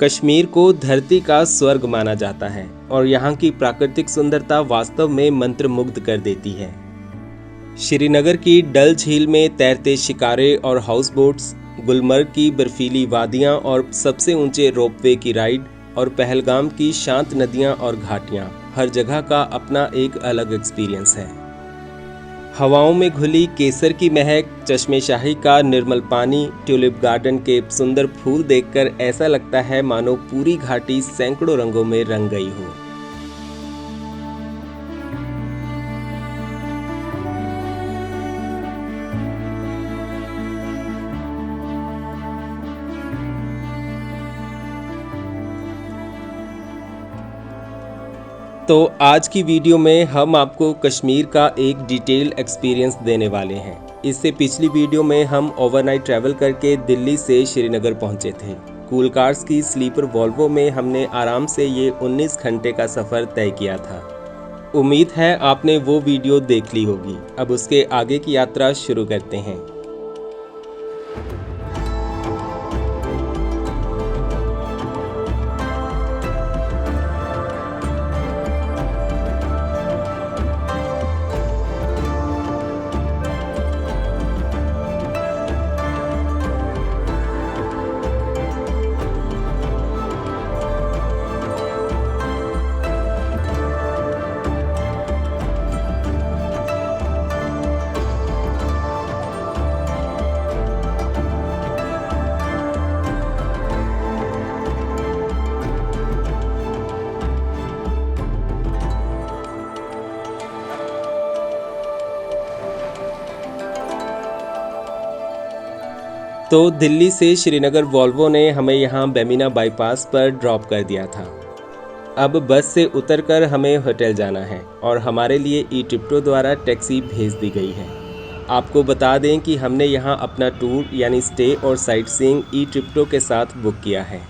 कश्मीर को धरती का स्वर्ग माना जाता है और यहाँ की प्राकृतिक सुंदरता वास्तव में मंत्रमुग्ध कर देती है। श्रीनगर की डल झील में तैरते शिकारे और हाउस बोट्स, गुलमर्ग की बर्फीली वादियाँ और सबसे ऊंचे रोपवे की राइड और पहलगाम की शांत नदियाँ और घाटियाँ, हर जगह का अपना एक अलग एक्सपीरियंस है। हवाओं में घुली केसर की महक, चश्मे शाही का निर्मल पानी, ट्यूलिप गार्डन के सुंदर फूल देखकर ऐसा लगता है मानो पूरी घाटी सैकड़ों रंगों में रंग गई हो। तो आज की वीडियो में हम आपको कश्मीर का एक डिटेल एक्सपीरियंस देने वाले हैं। इससे पिछली वीडियो में हम ओवरनाइट ट्रैवल करके दिल्ली से श्रीनगर पहुंचे थे। कूल कार्स की स्लीपर वॉल्वो में हमने आराम से ये 19 घंटे का सफ़र तय किया था। उम्मीद है आपने वो वीडियो देख ली होगी। अब उसके आगे की यात्रा शुरू करते हैं। तो दिल्ली से श्रीनगर वॉल्वो ने हमें यहाँ बेमिना बाईपास पर ड्रॉप कर दिया था। अब बस से उतरकर हमें होटल जाना है और हमारे लिए ई ट्रिप्टो द्वारा टैक्सी भेज दी गई है। आपको बता दें कि हमने यहाँ अपना टूर यानी स्टे और साइट सीइंग ई ट्रिप्टो के साथ बुक किया है।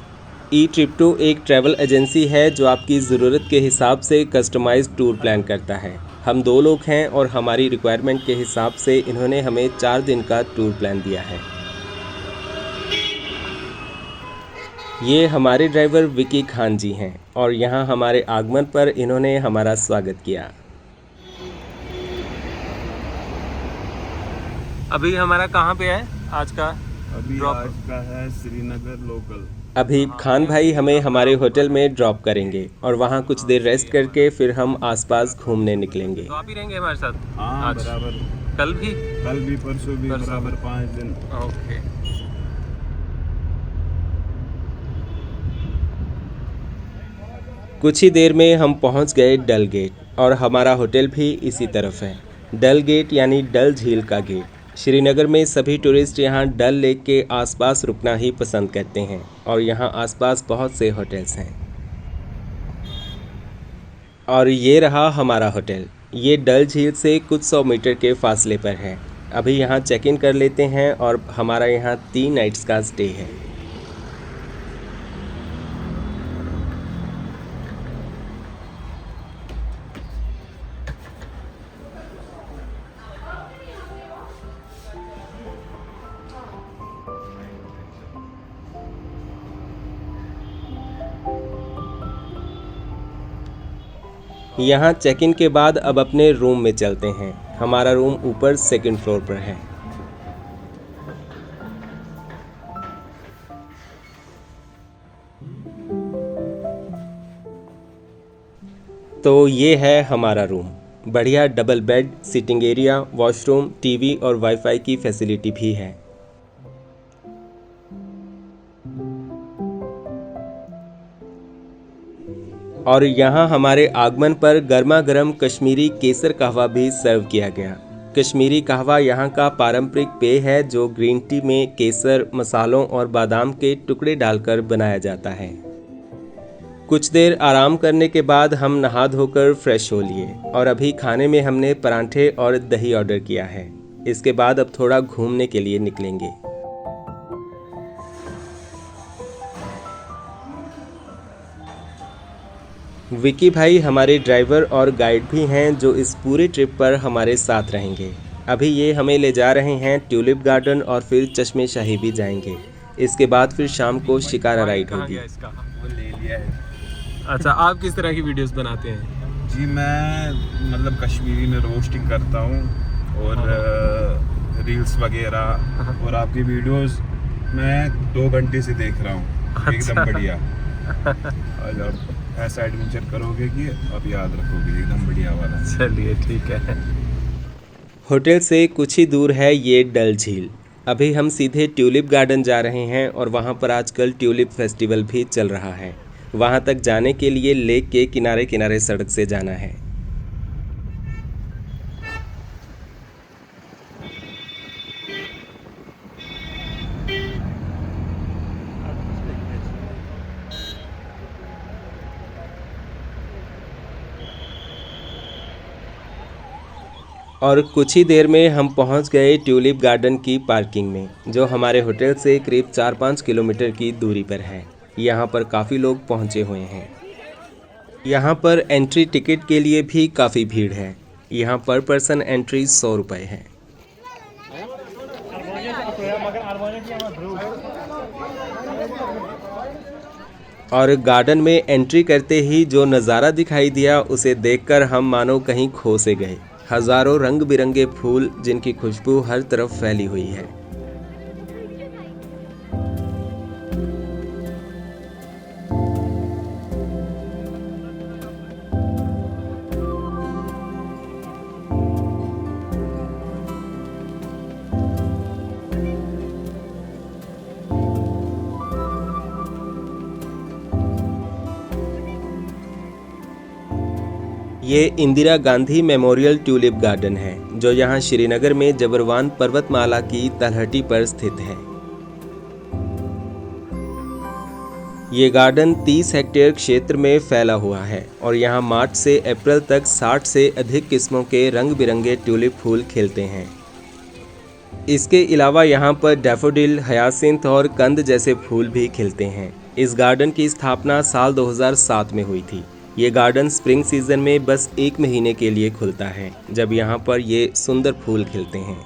ई ट्रिप्टो एक ट्रैवल एजेंसी है जो आपकी ज़रूरत के हिसाब से कस्टमाइज्ड टूर प्लान करता है। हम 2 लोग हैं और हमारी रिक्वायरमेंट के हिसाब से इन्होंने हमें 4 दिन का टूर प्लान दिया है। ये हमारे ड्राइवर विकी खान जी हैं और यहाँ हमारे आगमन पर इन्होंने हमारा स्वागत किया। अभी हमारा कहाँ पे है आज का? आज का है श्रीनगर लोकल। अभी खान भाई हमें हमारे होटल में ड्रॉप करेंगे और वहाँ कुछ देर रेस्ट करके फिर हम आसपास घूमने निकलेंगे। तो आप ही रहेंगे हमारे साथ? हाँ, आज बराबर। कल भी परसों भी बराबर 5 दिन। ओके। कुछ ही देर में हम पहुंच गए डल गेट और हमारा होटल भी इसी तरफ है। डल गेट यानी डल झील का गेट। श्रीनगर में सभी टूरिस्ट यहां डल लेक के आसपास रुकना ही पसंद करते हैं और यहां आसपास बहुत से होटल्स हैं। और ये रहा हमारा होटल। ये डल झील से कुछ 100 मीटर के फासले पर है। अभी यहाँ चेक इन कर लेते हैं और हमारा यहाँ 3 नाइट्स का स्टे है। यहाँ चेक इन के बाद अब अपने रूम में चलते हैं। हमारा रूम ऊपर 2nd फ्लोर पर है। तो ये है हमारा रूम। बढ़िया double bed, sitting area, washroom, TV और वाईफाई की फैसिलिटी भी है। और यहाँ हमारे आगमन पर गर्मा गर्म कश्मीरी केसर कहवा भी सर्व किया गया। कश्मीरी कहवा यहाँ का पारंपरिक पेय है जो ग्रीन टी में केसर, मसालों और बादाम के टुकड़े डालकर बनाया जाता है। कुछ देर आराम करने के बाद हम नहा धोकर फ्रेश हो लिए और अभी खाने में हमने परांठे और दही ऑर्डर किया है। इसके बाद अब थोड़ा घूमने के लिए निकलेंगे। विकी भाई हमारे ड्राइवर और गाइड भी हैं जो इस पूरे ट्रिप पर हमारे साथ रहेंगे। अभी ये हमें ले जा रहे हैं ट्यूलिप गार्डन और फिर चश्मे शाही भी जाएंगे। इसके बाद फिर शाम को शिकारा राइड कहाँ होगी। गया इसका? वो ले लिया है। अच्छा, आप किस तरह की वीडियोस बनाते हैं? जी मैं मतलब कश्मीरी में रोस्टिंग करता हूँ और रील्स वगैरह और आपकी वीडियोस मैं 2 घंटे से देख रहा हूँ। एकदम बढ़िया। और आप ऐसा एडवेंचर करोगे कि आप याद रखोगे, एकदम बढ़िया वाला। चलिए ठीक है। होटल से कुछ ही दूर है ये डल झील। अभी हम सीधे ट्यूलिप गार्डन जा रहे हैं और वहाँ पर आजकल ट्यूलिप फेस्टिवल भी चल रहा है। वहाँ तक जाने के लिए लेक के किनारे किनारे सड़क से जाना है। और कुछ ही देर में हम पहुंच गए ट्यूलिप गार्डन की पार्किंग में, जो हमारे होटल से करीब 4-5 किलोमीटर की दूरी पर है। यहाँ पर काफ़ी लोग पहुँचे हुए हैं। यहाँ पर एंट्री टिकट के लिए भी काफ़ी भीड़ है। यहाँ पर पर्सन एंट्री 100 रुपये है। और गार्डन में एंट्री करते ही जो नज़ारा दिखाई दिया उसे देखकर हम मानो कहीं खो से गए। हज़ारों रंग बिरंगे फूल जिनकी खुशबू हर तरफ फैली हुई है। ये Indira Gandhi memorial tulip garden है, जो यहाँ श्रीनगर में जबरवान पर्वतमाला की तलहटी पर स्थित है। ये गार्डन 30 हेक्टेयर क्षेत्र में फैला हुआ है और यहाँ मार्च से अप्रैल तक 60 से अधिक किस्मों के रंग बिरंगे ट्यूलिप फूल खिलते हैं। इसके अलावा यहाँ पर डैफोडिल, हयासिंथ और कंद जैसे फूल भी खिलते हैं। इस गार्डन की स्थापना साल 2007 में हुई थी। ये गार्डन स्प्रिंग सीजन में बस 1 महीने के लिए खुलता है, जब यहाँ पर ये सुंदर फूल खिलते हैं।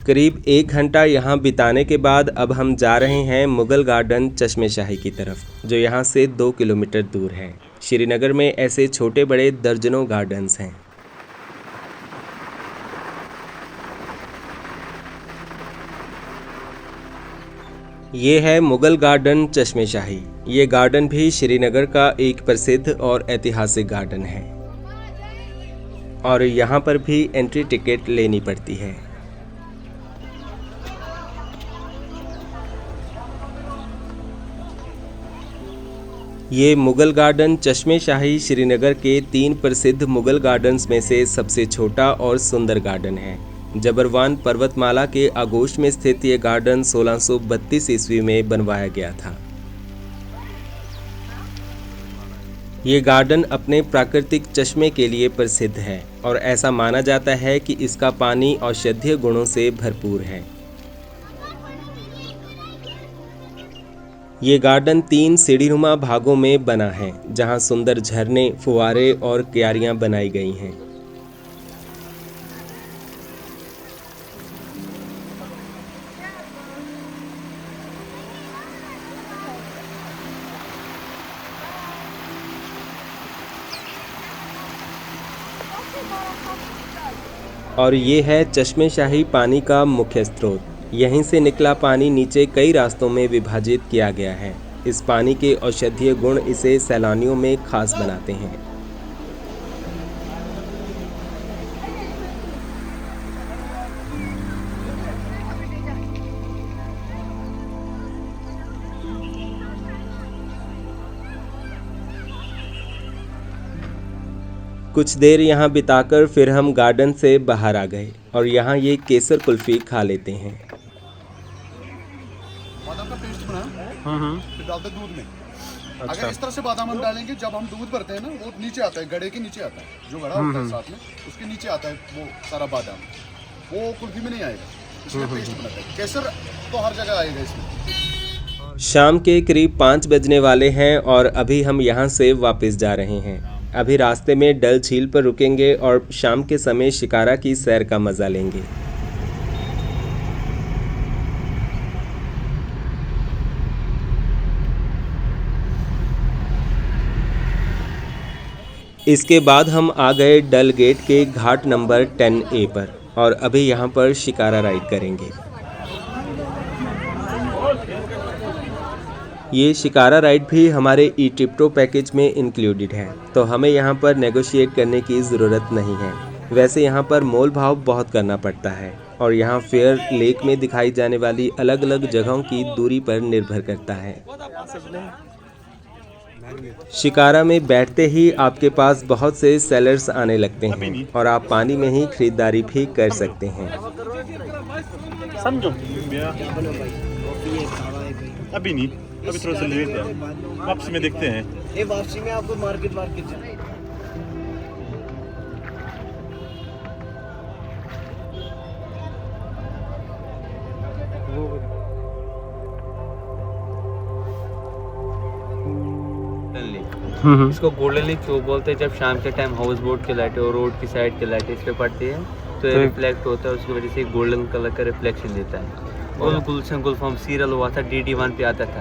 करीब 1 घंटा यहाँ बिताने के बाद अब हम जा रहे हैं मुगल गार्डन चश्मे शाही की तरफ, जो यहाँ से 2 किलोमीटर दूर है। श्रीनगर में ऐसे छोटे बड़े दर्जनों गार्डन्स हैं। ये है मुगल गार्डन चश्मे शाही। ये गार्डन भी श्रीनगर का एक प्रसिद्ध और ऐतिहासिक गार्डन है और यहाँ पर भी एंट्री टिकट लेनी पड़ती है। ये मुगल गार्डन चश्मे शाही श्रीनगर के 3 प्रसिद्ध मुगल गार्डन्स में से सबसे छोटा और सुंदर गार्डन है। जबरवान पर्वतमाला के आगोश में स्थित ये गार्डन 1632 ईस्वी में बनवाया गया था। ये गार्डन अपने प्राकृतिक चश्मे के लिए प्रसिद्ध है और ऐसा माना जाता है कि इसका पानी औषधीय गुणों से भरपूर है। ये गार्डन 3 सीढ़ीनुमा भागों में बना है, जहां सुंदर झरने, फुवारे और क्यारियां बनाई गई हैं। और ये है चश्मे शाही पानी का मुख्य स्रोत। यहीं से निकला पानी नीचे कई रास्तों में विभाजित किया गया है। इस पानी के औषधीय गुण इसे सैलानियों में खास बनाते हैं। कुछ देर यहाँ बिताकर फिर हम गार्डन से बाहर आ गए और यहाँ ये केसर कुल्फी खा लेते हैं। बादाम का पेस्ट बनाया, फिर डालते दूध में। अच्छा। अगर इस तरह से बादाम हम डालेंगे, जब हम दूध भरते हैं ना, वो नीचे आता है, गड़े के नीचे आता है, जो गड़ा होता है साथ में, उसके नीचे आता है वो सारा बादाम, वो कुल्फी में नहीं आएगा, इसमें पेस्ट बनाता है। केसर तो हर जगह आएगा इसमें। शाम के करीब 5 बजने वाले हैं और अभी हम यहाँ से वापस जा रहे हैं। अभी रास्ते में डल झील पर रुकेंगे और शाम के समय शिकारा की सैर का मज़ा लेंगे। इसके बाद हम आ गए डल गेट के घाट नंबर 10A पर और अभी यहाँ पर शिकारा राइड करेंगे। ये शिकारा राइड भी हमारे ई ट्रिप्टो पैकेज में इंक्लूडेड है, तो हमें यहाँ पर नेगोशिएट करने की ज़रूरत नहीं है। वैसे यहाँ पर मोल भाव बहुत करना पड़ता है और यहाँ फेयर लेक में दिखाई जाने वाली अलग अलग जगहों की दूरी पर निर्भर करता है। शिकारा में बैठते ही आपके पास बहुत से सेलर्स आने लगते हैं और आप पानी में ही खरीदारी भी कर सकते हैं। समझो अभी नहीं, अभी थोड़ा सा लेट है, वापसी में देखते हैं। ये वापसी में आपको मार्केट जाना है। इसको गोल्डन लेक क्यों बोलते हैं? जब शाम के टाइम हाउस बोट के लाइटें और रोड की साइड के लाइटें इस पे पड़ती है तो ये रिफ्लेक्ट होता है, उसकी वजह से गोल्डन कलर का रिफ्लेक्शन देता है। और गुलशन गुलफाम सीरियल हुआ था, DD1 पे आता था।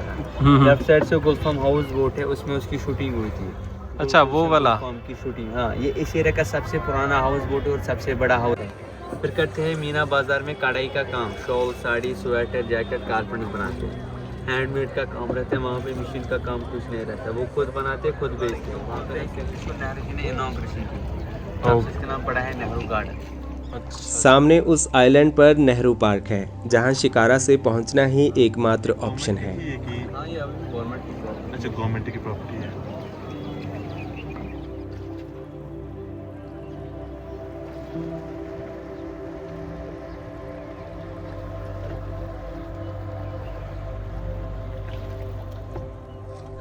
लेफ्ट साइड से गुलफाम हाउस बोट है, उसमें उसकी शूटिंग हुई थी। अच्छा, वो वाला गुलफाम की शूटिंग। हाँ, ये इस एरिया का सबसे पुराना हाउस बोट है और सबसे बड़ा हाउस है। फिर करते हैं मीना बाजार में कढ़ाई का काम, shawl, sari, sweater, jacket, carpenter बनाते हैं। हैंडमेड का काम रहता है, वहाँ पे मशीन का काम कुछ नहीं रहता, वो खुद बनाते खुद बेचते हैं। वहाँ पर नेहरू जी ने इनॉग्रेशन की, तब से इसका नाम पड़ा है नेहरू गार्डन। सामने उस आइलैंड पर नेहरू पार्क है, जहाँ शिकारा से पहुँचना ही एकमात्र ऑप्शन है। हाँ, ये अभी गवर्नमेंट की प्रॉपर्टी है। अच्छा, गवर्नमेंट की प्रॉपर्टी है।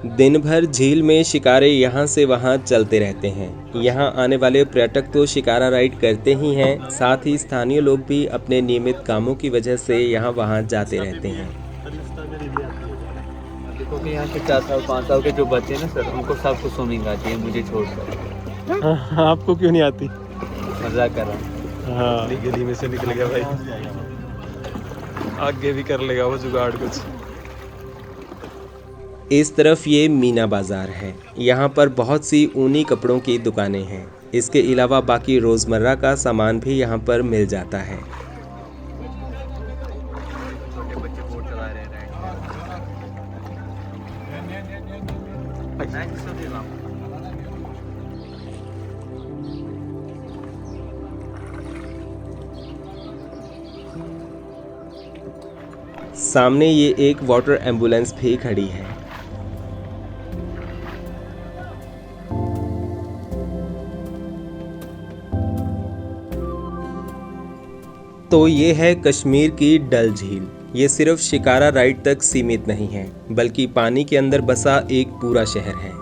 दिन भर झील में शिकारे यहाँ से वहाँ चलते रहते हैं। यहाँ आने वाले पर्यटक तो शिकारा राइड करते ही हैं, साथ ही स्थानीय लोग भी अपने नियमित कामों की वजह से यहाँ वहाँ जाते रहते हैं। देखो कि यहाँ के 4 साल 5 साल के जो बच्चे हैं ना सर, उनको सबको स्विमिंग आती है, मुझे छोड़कर। आपको क्यों नहीं आती? मजाक कर रहा हूँ। हाँ, गली में से निकल गया भाई, आगे भी कर लेगा वो जुगाड़ कुछ। इस तरफ ये मीना बाजार है, यहाँ पर बहुत सी ऊनी कपड़ों की दुकानें हैं। इसके अलावा बाकी रोज़मर्रा का सामान भी यहाँ पर मिल जाता है। छोटे बच्चे बोट चला रहे हैं। सामने ये एक वाटर एम्बुलेंस भी खड़ी है। तो ये है कश्मीर की डल झील। ये सिर्फ शिकारा राइड तक सीमित नहीं है, बल्कि पानी के अंदर बसा एक पूरा शहर है।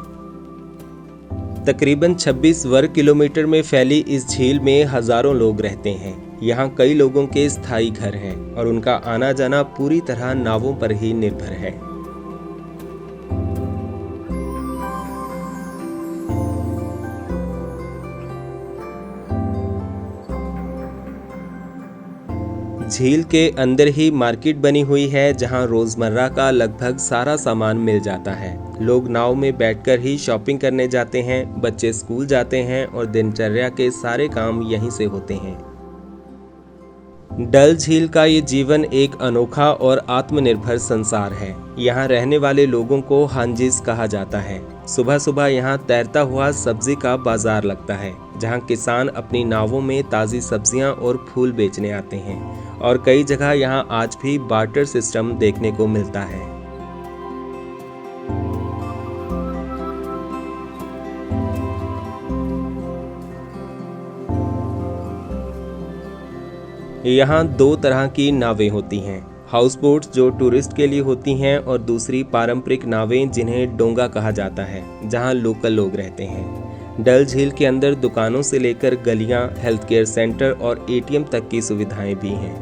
तकरीबन 26 वर्ग किलोमीटर में फैली इस झील में हजारों लोग रहते हैं। यहाँ कई लोगों के स्थायी घर हैं और उनका आना जाना पूरी तरह नावों पर ही निर्भर है। झील के अंदर ही मार्केट बनी हुई है, जहां रोजमर्रा का लगभग सारा सामान मिल जाता है। लोग नाव में बैठकर ही शॉपिंग करने जाते हैं, बच्चे स्कूल जाते हैं और दिनचर्या के सारे काम यहीं से होते हैं। डल झील का ये जीवन एक अनोखा और आत्मनिर्भर संसार है। यहाँ रहने वाले लोगों को हांजिस कहा जाता है। सुबह सुबह यहाँ तैरता हुआ सब्जी का बाजार लगता है, जहाँ किसान अपनी नावों में ताज़ी सब्जियाँ और फूल बेचने आते हैं और कई जगह यहाँ आज भी बार्टर सिस्टम देखने को मिलता है। यहाँ 2 तरह की नावें होती हैं, हाउस बोट्स जो टूरिस्ट के लिए होती हैं और दूसरी पारंपरिक नावें जिन्हें डोंगा कहा जाता है, जहाँ लोकल लोग रहते हैं। डल झील के अंदर दुकानों से लेकर गलियाँ, हेल्थ केयर सेंटर और ATM तक की सुविधाएं भी हैं।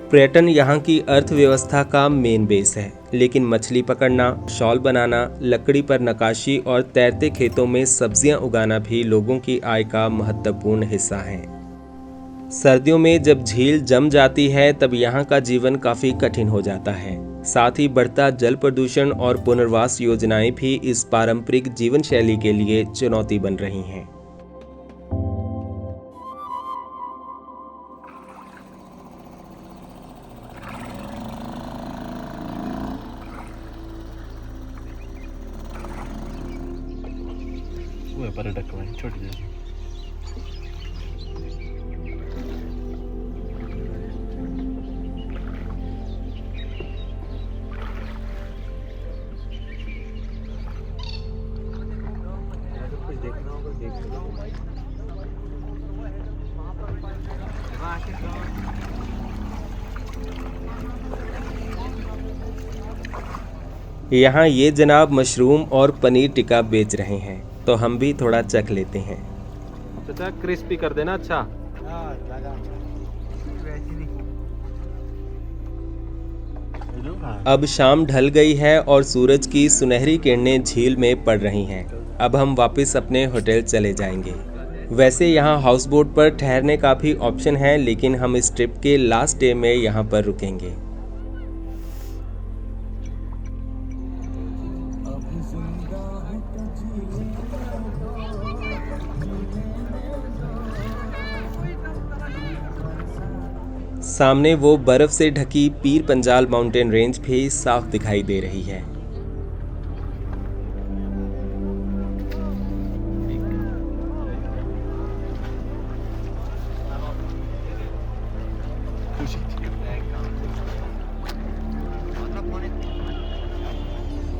पर्यटन यहाँ की अर्थव्यवस्था का मेन बेस है, लेकिन मछली पकड़ना, शॉल बनाना, लकड़ी पर नक्काशी और तैरते खेतों में सब्जियां उगाना भी लोगों की आय का महत्वपूर्ण हिस्सा है। सर्दियों में जब झील जम जाती है तब यहाँ का जीवन काफ़ी कठिन हो जाता है। साथ ही बढ़ता जल प्रदूषण और पुनर्वास योजनाएं भी इस पारंपरिक जीवन शैली के लिए चुनौती बन रही हैं। वो है पर्यटक वाली छोटी जैसी। कुछ देखना होगा देख सकते हो। यहाँ ये जनाब मशरूम और पनीर टिक्का बेच रहे हैं, तो हम भी थोड़ा चख लेते हैं। चाचा क्रिस्पी कर देना। अच्छा अब शाम ढल गई है और सूरज की सुनहरी किरणें झील में पड़ रही हैं। अब हम वापस अपने होटल चले जाएंगे। वैसे यहाँ हाउस बोट पर ठहरने का भी ऑप्शन है, लेकिन हम इस ट्रिप के लास्ट डे में यहाँ पर रुकेंगे। सामने वो बर्फ से ढकी पीर पंजाल माउंटेन रेंज भी साफ दिखाई दे रही है।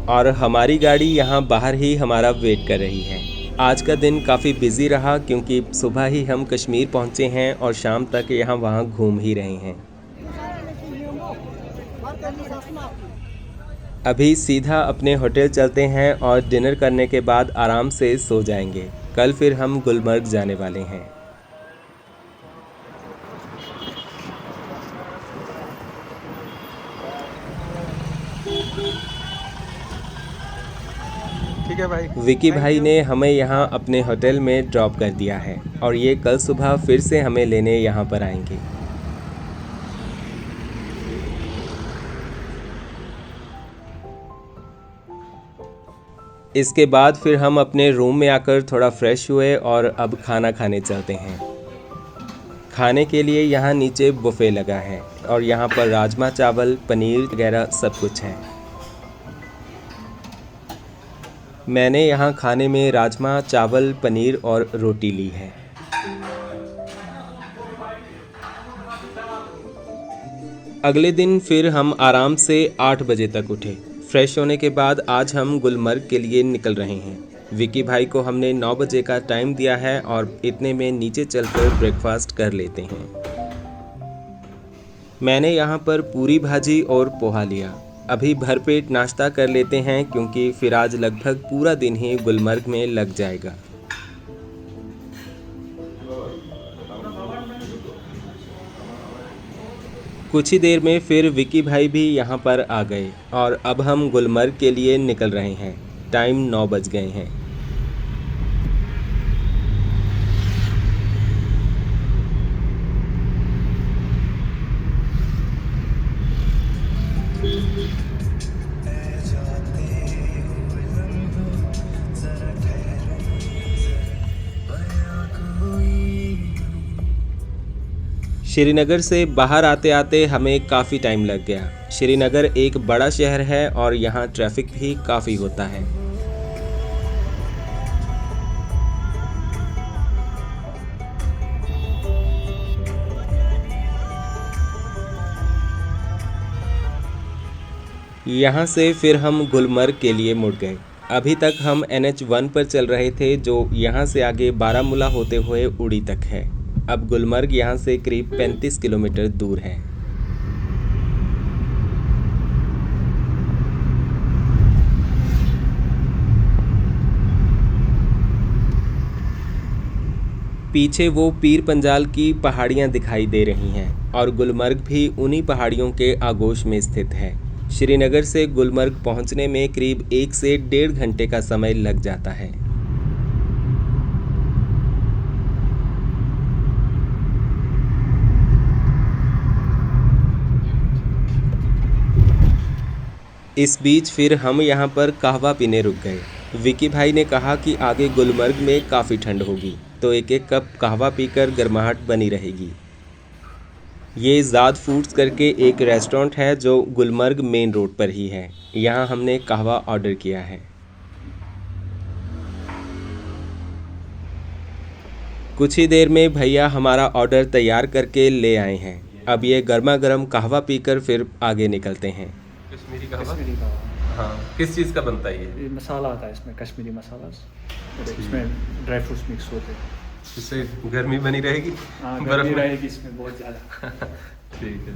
और हमारी गाड़ी यहाँ बाहर ही हमारा वेट कर रही है। आज का दिन काफ़ी बिजी रहा क्योंकि सुबह ही हम कश्मीर पहुँचे हैं और शाम तक यहाँ वहाँ घूम ही रहे हैं। अभी सीधा अपने होटल चलते हैं और डिनर करने के बाद आराम से सो जाएंगे। कल फिर हम गुलमर्ग जाने वाले हैं। ठीक है भाई। विकी भाई ने हमें यहाँ अपने होटल में ड्रॉप कर दिया है और ये कल सुबह फिर से हमें लेने यहाँ पर आएंगे। इसके बाद फिर हम अपने रूम में आकर थोड़ा फ्रेश हुए और अब खाना खाने चलते हैं। खाने के लिए यहाँ नीचे बुफे लगा है और यहाँ पर राजमा चावल, पनीर वगैरह सब कुछ है। मैंने यहाँ खाने में राजमा चावल, पनीर और रोटी ली है। अगले दिन फिर हम आराम से 8 बजे तक उठे। फ्रेश होने के बाद आज हम गुलमर्ग के लिए निकल रहे हैं। विकी भाई को हमने 9 बजे का टाइम दिया है और इतने में नीचे चलकर ब्रेकफास्ट कर लेते हैं। मैंने यहाँ पर पूरी भाजी और पोहा लिया। अभी भरपेट नाश्ता कर लेते हैं क्योंकि फिर आज लगभग पूरा दिन ही गुलमर्ग में लग जाएगा। कुछ ही देर में फिर विकी भाई भी यहाँ पर आ गए और अब हम गुलमर्ग के लिए निकल रहे हैं। टाइम 9 बज गए हैं। श्रीनगर से बाहर आते आते हमें काफ़ी टाइम लग गया। श्रीनगर एक बड़ा शहर है और यहाँ ट्रैफिक भी काफ़ी होता है। यहाँ से फिर हम गुलमर्ग के लिए मुड़ गए। अभी तक हम NH1 पर चल रहे थे जो यहाँ से आगे बारामूला होते हुए उड़ी तक है। अब गुलमर्ग यहाँ से करीब 35 किलोमीटर दूर है। पीछे वो पीर पंजाल की पहाड़ियाँ दिखाई दे रही हैं और गुलमर्ग भी उन्हीं पहाड़ियों के आगोश में स्थित है। श्रीनगर से गुलमर्ग पहुंचने में करीब 1 से 1.5 घंटे का समय लग जाता है। इस बीच फिर हम यहाँ पर कहवा पीने रुक गए। विकी भाई ने कहा कि आगे गुलमर्ग में काफ़ी ठंड होगी, तो एक एक कप कहवा पीकर गर्माहट बनी रहेगी। ये ज़ाद फूड्स करके एक रेस्टोरेंट है जो गुलमर्ग मेन रोड पर ही है। यहाँ हमने कहवा ऑर्डर किया है। कुछ ही देर में भैया हमारा ऑर्डर तैयार करके ले आए हैं। अब ये गर्मा गर्म कहवा पीकर फिर आगे निकलते हैं। कश्मीरी कहवा? कश्मीरी कहवा। हाँ, किस चीज़ का बनता है ये मसाला आता है इसमें, कश्मीरी मसाला, इसमें ड्राई फ्रूट्स मिक्स होते हैं। इससे गर्मी बनी रहेगी? हाँ, बर्फ गर्मी में? रहेगी इसमें बहुत ज़्यादा। ठीक है।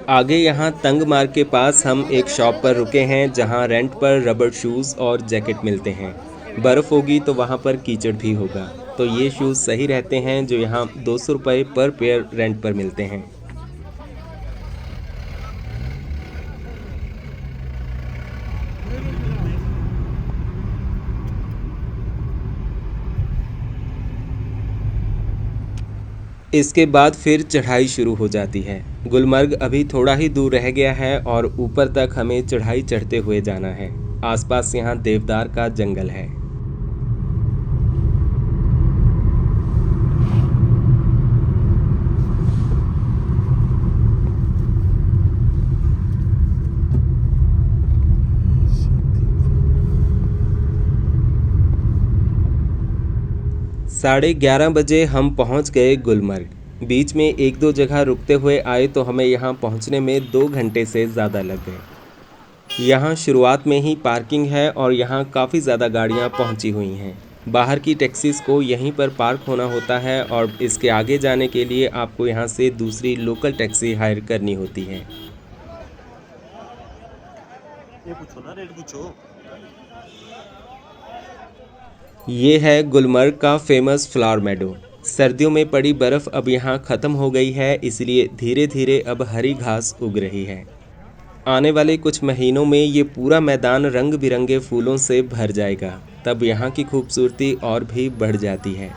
आगे यहाँ तंग मार्ग के पास हम एक शॉप पर रुके हैं जहाँ रेंट पर रबर शूज़ और जैकेट मिलते हैं। बर्फ़ होगी तो वहाँ पर कीचड़ भी होगा, तो ये शूज़ सही रहते हैं जो यहाँ 200 रुपये पर पेयर रेंट पर मिलते हैं। इसके बाद फिर चढ़ाई शुरू हो जाती है। गुलमर्ग अभी थोड़ा ही दूर रह गया है और ऊपर तक हमें चढ़ाई चढ़ते हुए जाना है। आसपास यहाँ देवदार का जंगल है। साढ़े 11 बजे हम पहुंच गए गुलमर्ग। बीच में 1-2 जगह रुकते हुए आए तो हमें यहां पहुंचने में 2 घंटे से ज़्यादा लग गए। यहां शुरुआत में ही पार्किंग है और यहां काफ़ी ज़्यादा गाड़ियां पहुंची हुई हैं। बाहर की टैक्सीज़ को यहीं पर पार्क होना होता है और इसके आगे जाने के लिए आपको यहां से दूसरी लोकल टैक्सी हायर करनी होती है। ये पूछो ना, रेट पूछो। ये है गुलमर्ग का फेमस फ्लावर मेडो। सर्दियों में पड़ी बर्फ़ अब यहाँ ख़त्म हो गई है, इसलिए धीरे धीरे अब हरी घास उग रही है। आने वाले कुछ महीनों में ये पूरा मैदान रंग बिरंगे फूलों से भर जाएगा, तब यहाँ की खूबसूरती और भी बढ़ जाती है।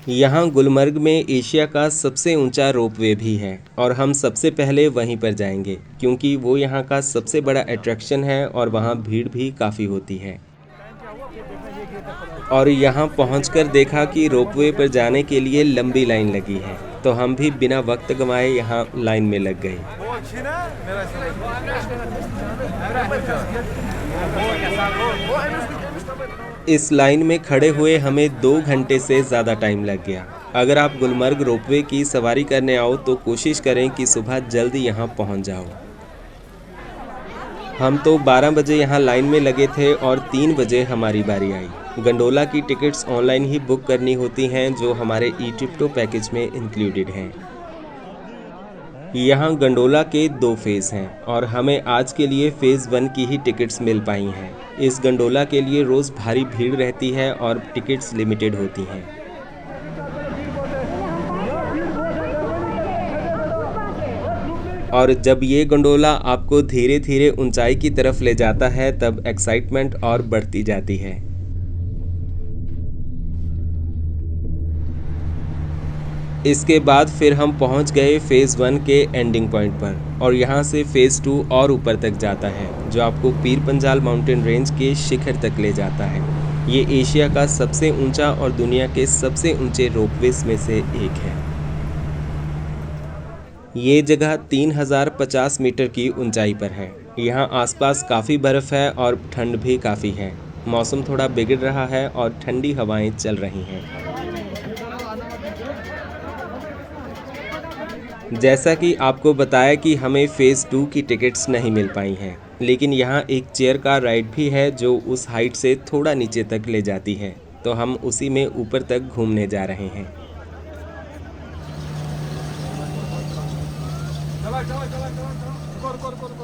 यहाँ गुलमर्ग में एशिया का सबसे ऊंचा रोपवे भी है और हम सबसे पहले वहीं पर जाएंगे क्योंकि वो यहाँ का सबसे बड़ा अट्रैक्शन है और वहाँ भीड़ भी काफ़ी होती है। और यहाँ पहुंचकर देखा कि रोपवे पर जाने के लिए लंबी लाइन लगी है, तो हम भी बिना वक्त गंवाए यहाँ लाइन में लग गए। इस लाइन में खड़े हुए हमें 2 घंटे से ज़्यादा टाइम लग गया। अगर आप गुलमर्ग रोपवे की सवारी करने आओ तो कोशिश करें कि सुबह जल्दी यहाँ पहुँच जाओ। हम तो 12 बजे यहाँ लाइन में लगे थे और 3 बजे हमारी बारी आई। गंडोला की टिकट्स ऑनलाइन ही बुक करनी होती हैं जो हमारे ई-ट्रिप्टो पैकेज में इंक्लूडेड हैं। यहाँ गंडोला के 2 फेज़ हैं और हमें आज के लिए फ़ेज़ 1 की ही टिकट्स मिल पाई हैं। इस गंडोला के लिए रोज़ भारी भीड़ रहती है और टिकट्स लिमिटेड होती हैं। और जब ये गंडोला आपको धीरे धीरे ऊंचाई की तरफ ले जाता है तब एक्साइटमेंट और बढ़ती जाती है। इसके बाद फिर हम पहुंच गए फ़ेज़ 1 के एंडिंग पॉइंट पर और यहाँ से फ़ेज़ 2 और ऊपर तक जाता है जो आपको पीर पंजाल माउंटेन रेंज के शिखर तक ले जाता है। ये एशिया का सबसे ऊंचा और दुनिया के सबसे ऊंचे रोपवेज में से एक है। ये जगह 3050 मीटर की ऊंचाई पर है। यहाँ आसपास काफ़ी बर्फ़ है और ठंड भी काफ़ी है। मौसम थोड़ा बिगड़ रहा है और ठंडी हवाएं चल रही हैं। जैसा कि आपको बताया कि हमें फ़ेज़ 2 की टिकट्स नहीं मिल पाई हैं, लेकिन यहाँ एक चेयर कार राइड भी है जो उस हाइट से थोड़ा नीचे तक ले जाती है, तो हम उसी में ऊपर तक घूमने जा रहे हैं।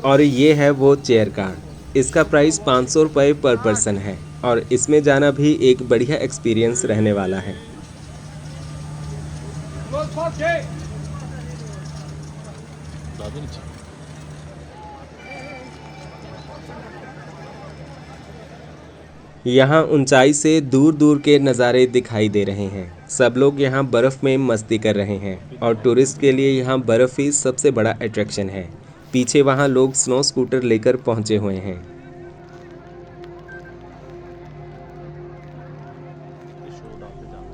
और ये है वो चेयर कार। इसका प्राइस 500 रुपये पर पर्सन है और इसमें जाना भी एक बढ़िया एक्सपीरियंस रहने वाला है। यहाँ ऊंचाई से दूर दूर के नज़ारे दिखाई दे रहे हैं। सब लोग यहाँ बर्फ़ में मस्ती कर रहे हैं और टूरिस्ट के लिए यहाँ बर्फ़ ही सबसे बड़ा अट्रैक्शन है। पीछे वहाँ लोग स्नो स्कूटर लेकर पहुँचे हुए हैं।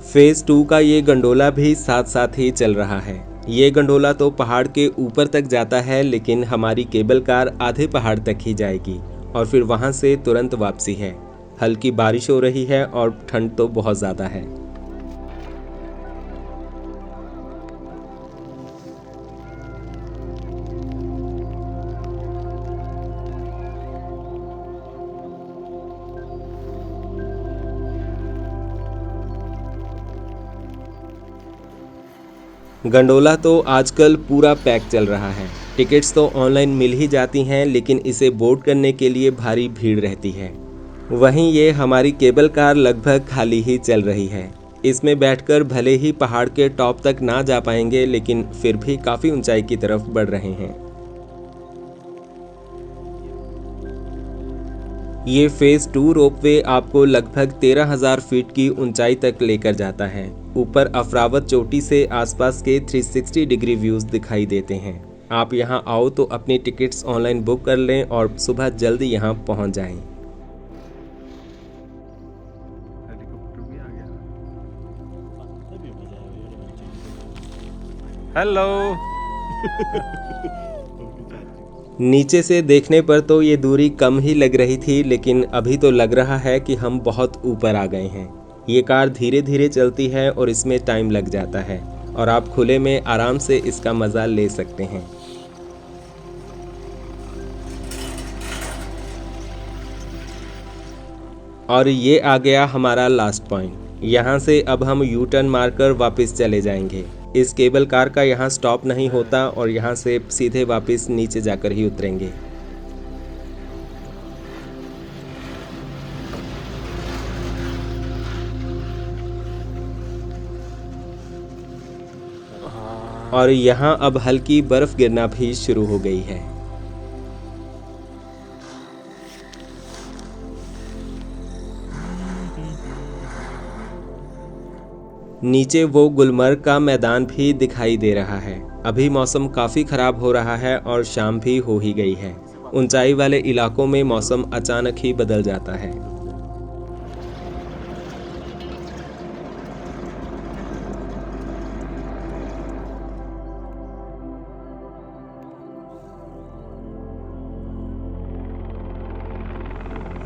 फ़ेज़ 2 का ये गंडोला भी साथ साथ ही चल रहा है। ये गंडोला तो पहाड़ के ऊपर तक जाता है, लेकिन हमारी केबल कार आधे पहाड़ तक ही जाएगी और फिर वहाँ से तुरंत वापसी है। हल्की बारिश हो रही है और ठंड तो बहुत ज़्यादा है। गंडोला तो आजकल पूरा पैक चल रहा है। टिकट्स तो ऑनलाइन मिल ही जाती हैं, लेकिन इसे बोर्ड करने के लिए भारी भीड़ रहती है। वहीं ये हमारी केबल कार लगभग खाली ही चल रही है। इसमें बैठकर भले ही पहाड़ के टॉप तक ना जा पाएंगे, लेकिन फिर भी काफ़ी ऊंचाई की तरफ बढ़ रहे हैं। ये फ़ेज़ 2 रोपवे आपको लगभग 13,000 फीट की ऊंचाई तक लेकर जाता है। ऊपर अफरावत चोटी से आसपास के 360 डिग्री व्यूज़ दिखाई देते हैं। आप यहाँ आओ तो अपनी टिकट्स ऑनलाइन बुक कर लें और सुबह जल्दी यहाँ पहुँच जाएं। हेलो। नीचे से देखने पर तो ये दूरी कम ही लग रही थी, लेकिन अभी तो लग रहा है कि हम बहुत ऊपर आ गए हैं। ये कार धीरे धीरे चलती है और इसमें टाइम लग जाता है और आप खुले में आराम से इसका मज़ा ले सकते हैं। और ये आ गया हमारा लास्ट पॉइंट। यहाँ से अब हम यू टर्न मारकर वापस चले जाएंगे। इस केबल कार का यहाँ स्टॉप नहीं होता और यहाँ से सीधे वापस नीचे जाकर ही उतरेंगे। और यहाँ अब हल्की बर्फ गिरना भी शुरू हो गई है। नीचे वो गुलमर्ग का मैदान भी दिखाई दे रहा है। अभी मौसम काफ़ी ख़राब हो रहा है और शाम भी हो ही गई है। ऊंचाई वाले इलाकों में मौसम अचानक ही बदल जाता है।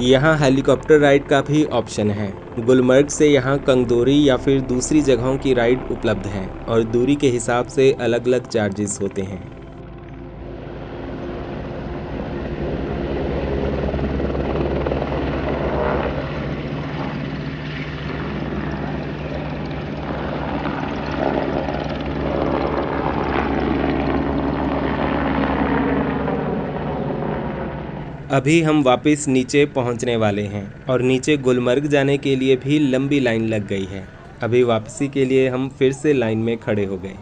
यहाँ हेलीकॉप्टर राइड का भी ऑप्शन है। गुलमर्ग से यहाँ कंगदोरी या फिर दूसरी जगहों की राइड उपलब्ध है और दूरी के हिसाब से अलग अलग चार्जेस होते हैं। अभी हम वापस नीचे पहुंचने वाले हैं और नीचे गुलमर्ग जाने के लिए भी लंबी लाइन लग गई है। अभी वापसी के लिए हम फिर से लाइन में खड़े हो गए।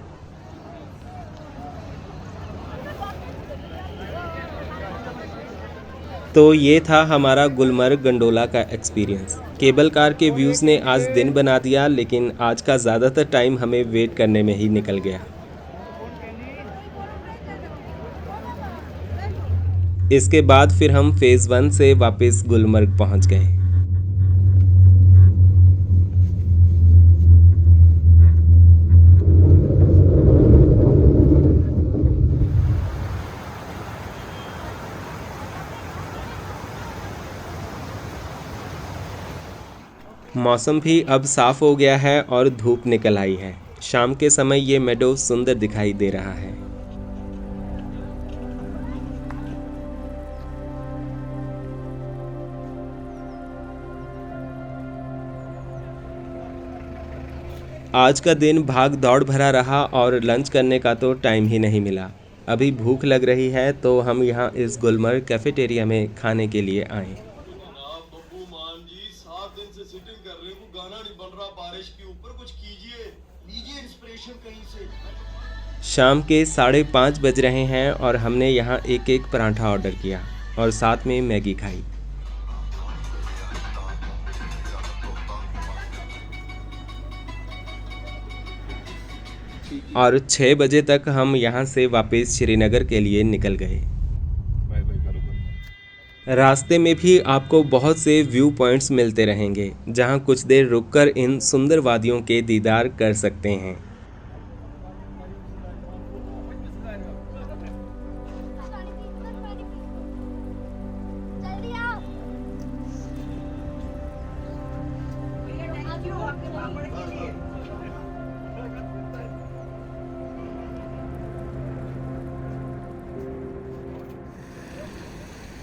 तो ये था हमारा गुलमर्ग गंडोला का एक्सपीरियंस। केबल कार के व्यूज़ ने आज दिन बना दिया, लेकिन आज का ज़्यादातर टाइम हमें वेट करने में ही निकल गया। इसके बाद फिर हम फ़ेज़ 1 से वापस गुलमर्ग पहुंच गए। मौसम भी अब साफ़ हो गया है और धूप निकल आई है। शाम के समय ये मेडो सुंदर दिखाई दे रहा है। आज का दिन भाग दौड़ भरा रहा और लंच करने का तो टाइम ही नहीं मिला। अभी भूख लग रही है तो हम यहाँ इस गुलमर्ग कैफेटेरिया में खाने के लिए आए। शाम के 5:30 बज रहे हैं और हमने यहाँ एक पराठा ऑर्डर किया और साथ में मैगी खाई। और 6 बजे तक हम यहाँ से वापस श्रीनगर के लिए निकल गए। रास्ते में भी आपको बहुत से व्यू पॉइंट्स मिलते रहेंगे जहाँ कुछ देर रुककर इन सुंदर वादियों के दीदार कर सकते हैं।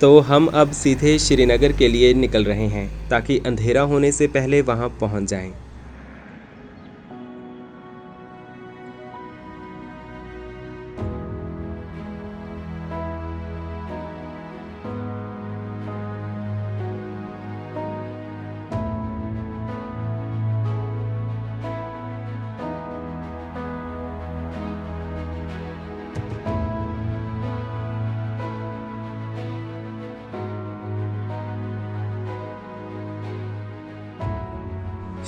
तो हम अब सीधे श्रीनगर के लिए निकल रहे हैं ताकि अंधेरा होने से पहले वहां पहुंच जाएं।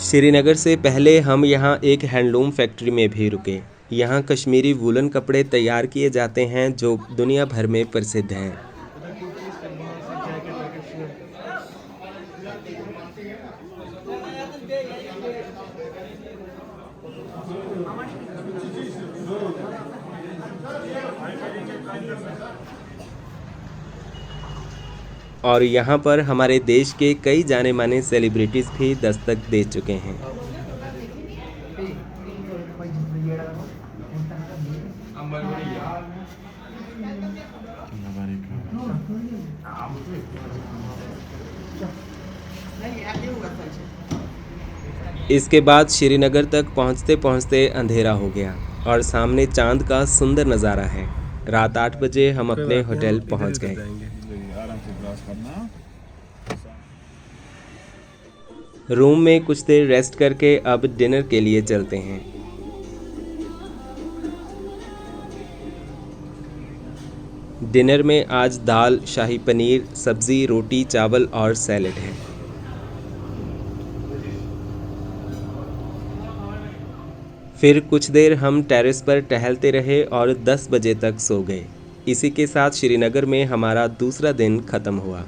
श्रीनगर से पहले हम यहाँ एक हैंडलूम फैक्ट्री में भी रुके। यहाँ कश्मीरी वूलन कपड़े तैयार किए जाते हैं जो दुनिया भर में प्रसिद्ध हैं। और यहाँ पर हमारे देश के कई जाने माने सेलिब्रिटीज़ भी दस्तक दे चुके हैं। इसके बाद श्रीनगर तक पहुँचते पहुँचते अंधेरा हो गया और सामने चांद का सुंदर नज़ारा है। रात 8 बजे हम अपने होटल पहुँच गए। रूम में कुछ देर रेस्ट करके अब डिनर के लिए चलते हैं। डिनर में आज दाल, शाही पनीर, सब्जी, रोटी, चावल और सैलेड है। फिर कुछ देर हम टेरेस पर टहलते रहे और 10 बजे तक सो गए। इसी के साथ श्रीनगर में हमारा दूसरा दिन ख़त्म हुआ।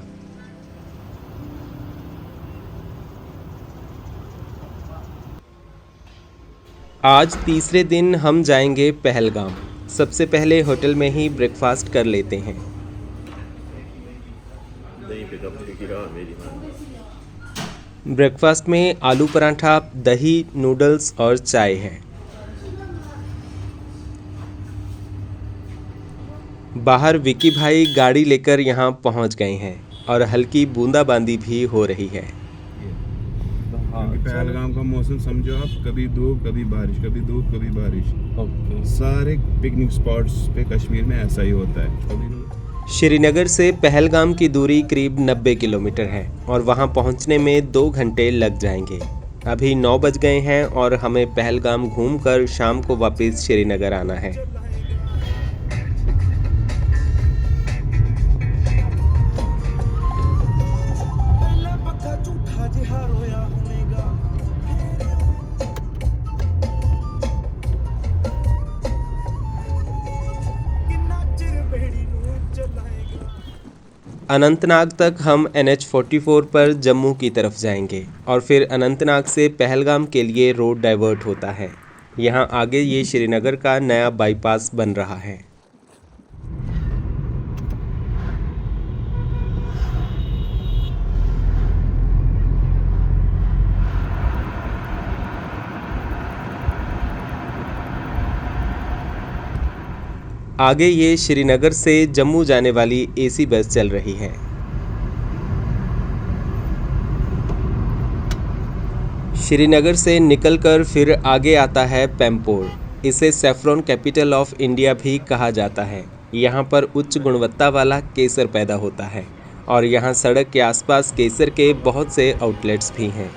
आज तीसरे दिन हम जाएंगे पहलगाम। सबसे पहले होटल में ही ब्रेकफास्ट कर लेते हैं। ब्रेकफास्ट में आलू पराठा, दही, नूडल्स और चाय है। बाहर विकी भाई गाड़ी लेकर यहाँ पहुँच गए हैं और हल्की बूंदाबांदी भी हो रही है। पहलगाम का मौसम समझो आप, कभी धूप कभी बारिश, कभी धूप कभी बारिश। सारे पिकनिक स्पॉट्स पे कश्मीर में ऐसा ही होता है। श्रीनगर से पहलगाम की दूरी करीब 90 किलोमीटर है और वहां पहुंचने में 2 घंटे लग जाएंगे। अभी 9 बज गए हैं और हमें पहलगाम घूमकर शाम को वापस श्रीनगर आना है। अनंतनाग तक हम NH-44 पर जम्मू की तरफ जाएंगे और फिर अनंतनाग से पहलगाम के लिए रोड डाइवर्ट होता है। यहाँ आगे ये श्रीनगर का नया बाईपास बन रहा है। आगे ये श्रीनगर से जम्मू जाने वाली AC बस चल रही है। श्रीनगर से निकलकर फिर आगे आता है पैम्पोर। इसे सेफ्रॉन कैपिटल ऑफ इंडिया भी कहा जाता है। यहाँ पर उच्च गुणवत्ता वाला केसर पैदा होता है और यहाँ सड़क के आसपास केसर के बहुत से आउटलेट्स भी हैं।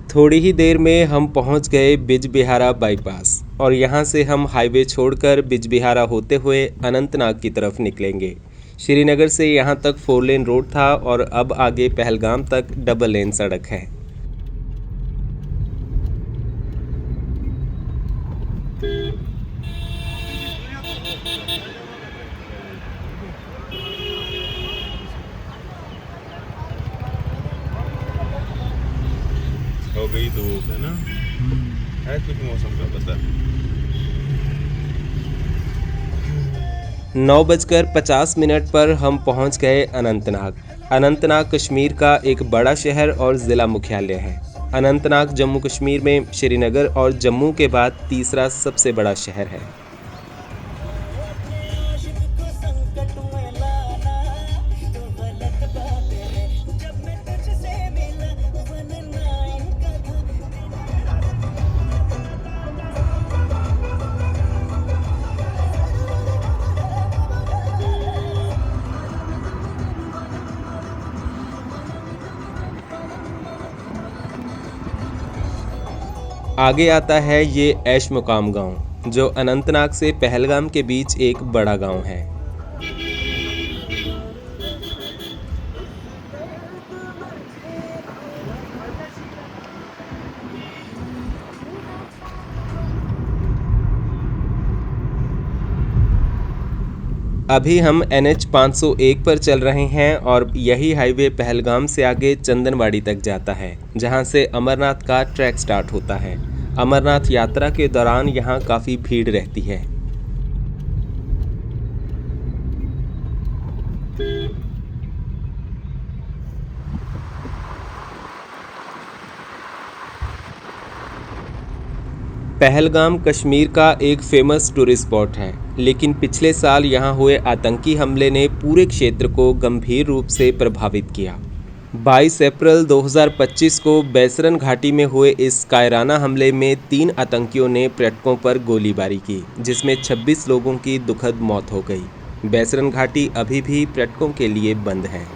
थोड़ी ही देर में हम पहुंच गए बिजबिहारा बाईपास और यहां से हम हाईवे छोड़कर बिजबिहारा होते हुए अनंतनाग की तरफ निकलेंगे। श्रीनगर से यहां तक 4 लेन रोड था और अब आगे पहलगाम तक डबल लेन सड़क है। हो गई धूप है ना, है कुछ मौसम का पता। 9:50 पर हम पहुंच गए अनंतनाग। अनंतनाग कश्मीर का एक बड़ा शहर और ज़िला मुख्यालय है। अनंतनाग जम्मू कश्मीर में श्रीनगर और जम्मू के बाद तीसरा सबसे बड़ा शहर है। आगे आता है ये ऐश मुकाम गांव, जो अनंतनाग से पहलगाम के बीच एक बड़ा गांव है। अभी हम NH 501 पर चल रहे हैं और यही हाईवे पहलगाम से आगे चंदनवाड़ी तक जाता है, जहां से अमरनाथ का ट्रैक स्टार्ट होता है। अमरनाथ यात्रा के दौरान यहां काफ़ी भीड़ रहती है। पहलगाम कश्मीर का एक फेमस टूरिस्ट स्पॉट है, लेकिन पिछले साल यहां हुए आतंकी हमले ने पूरे क्षेत्र को गंभीर रूप से प्रभावित किया। 22 अप्रैल 2025 को बैसरन घाटी में हुए इस कायराना हमले में 3 आतंकियों ने पर्यटकों पर गोलीबारी की, जिसमें 26 लोगों की दुखद मौत हो गई। बैसरन घाटी अभी भी पर्यटकों के लिए बंद है।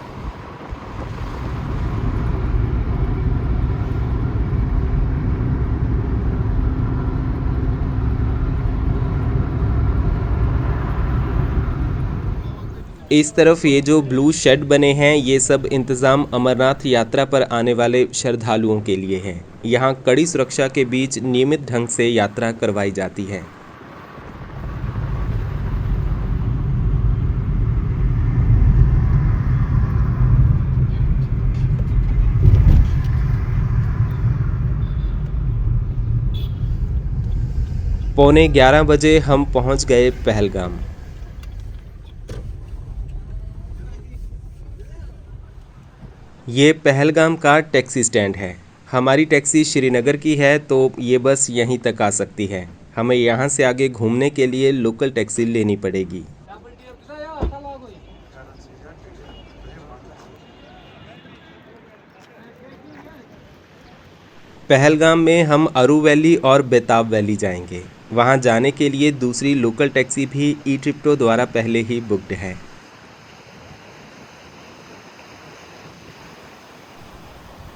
इस तरफ ये जो ब्लू शेड बने हैं, ये सब इंतज़ाम अमरनाथ यात्रा पर आने वाले श्रद्धालुओं के लिए हैं। यहाँ कड़ी सुरक्षा के बीच नियमित ढंग से यात्रा करवाई जाती है। पौने 11 बजे हम पहुँच गए पहलगाम। ये पहलगाम का टैक्सी स्टैंड है। हमारी टैक्सी श्रीनगर की है, तो ये बस यहीं तक आ सकती है। हमें यहाँ से आगे घूमने के लिए लोकल टैक्सी लेनी पड़ेगी। पहलगाम में हम अरू वैली और बेताब वैली जाएंगे। वहाँ जाने के लिए दूसरी लोकल टैक्सी भी ई-ट्रिप्टो द्वारा पहले ही बुकड है।